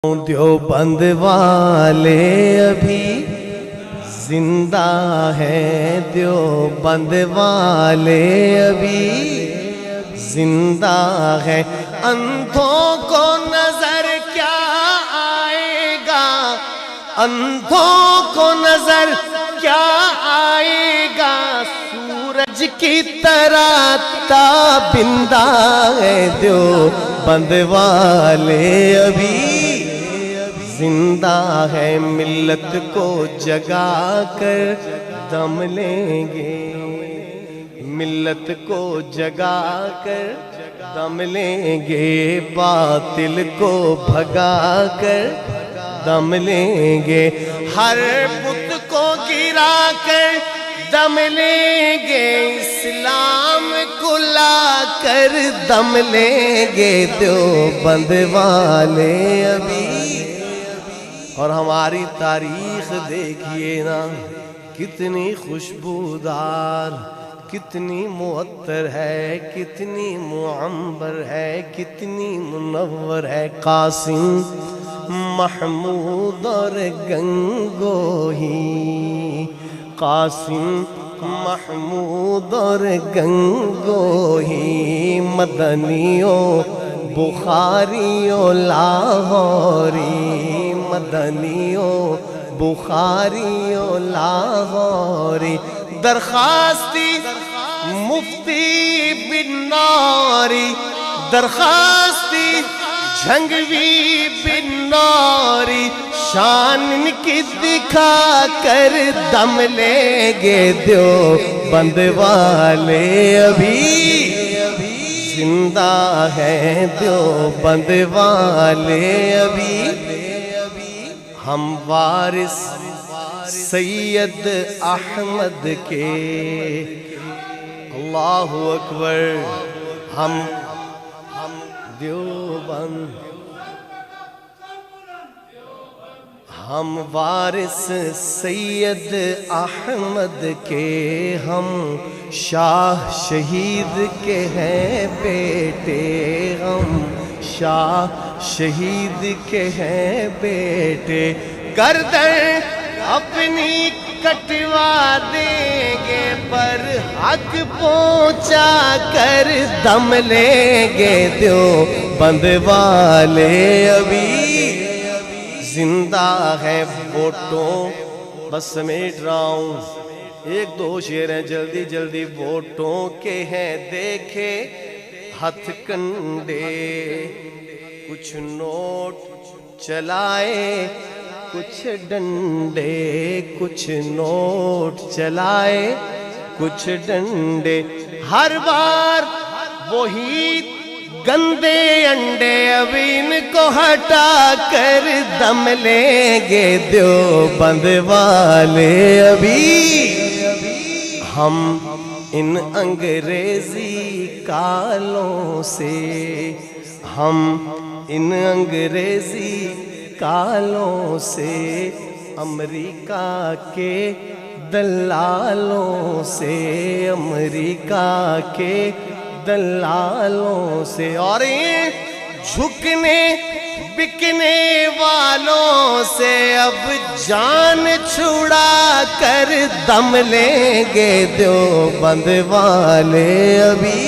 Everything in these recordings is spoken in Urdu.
دیوبند والے ابھی زندہ ہیں، دیوبند والے ابھی زندہ ہیں۔ اندھوں کو نظر کیا آئے گا، اندھوں کو نظر کیا آئے گا، سورج کی طرح تابندہ ہے۔ دیوبند والے ابھی زندہ ہے، ملت کو جگا کر دم لیں گے، ملت کو جگا کر دم لیں گے، باطل کو بھگا کر دم لیں گے، ہر بت کو گرا کر دم لیں گے، اسلام کو لا کر دم لیں گے۔ دیوبند والے ابھی، اور ہماری تاریخ دیکھیے نا، کتنی خوشبودار، کتنی معطر ہے، کتنی معمر ہے، کتنی منور ہے۔ قاسم، محمود اور گنگوہی، قاسم، محمود اور گنگوہی، مدنیوں بخاریوں لاہوری، مدنیوں بخاریوں لاہوری، درخواستی مفتی بن نوری، درخواستی جھنگوی بن نوری، شان ان کی دکھا کر دم لیں گے۔ دیوبند والے ابھی زندہ ہیں، دیوبند والے ابھی، ہم وارث سید احمد کے، اللہ اکبر، ہم دیوبند، ہم وارث سید احمد کے، ہم شاہ شہید کے ہیں بیٹے، ہم شاہ شہید کے ہیں بیٹے، گردن اپنی کٹوا دیں گے، پر حق پہنچا کر دم لیں گے۔ دیوبند والے ابھی زندہ ہے، ووٹوں بس سمیٹ رہا ہوں، ایک دو شعر ہیں، جلدی جلدی، ووٹوں کے ہیں دیکھے ہتھ کنڈے، کچھ نوٹ چلائے کچھ ڈنڈے، کچھ نوٹ چلائے کچھ ڈنڈے، ہر بار وہی گندے انڈے، اب ان کو ہٹا کر دم لیں گے۔ دیوبند والے ابھی، ہم ان انگریزی کالوں سے، ہم ان انگریزی کالوں سے، امریکہ کے دلالوں سے، امریکہ کے دلالوں سے، اور جھکنے بکنے والوں سے اب جان چھڑا کر دم لیں گے۔ دیوبند والے ابھی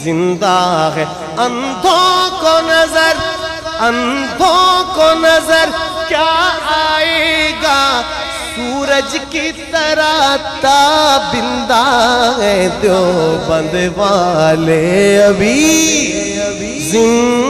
زندہ ہے، اندھوں کو نظر، اندھوں کو نظر کیا آئے گا، سورج کی طرح تابندہ ہے۔ دیوبند والے ابھی زندہ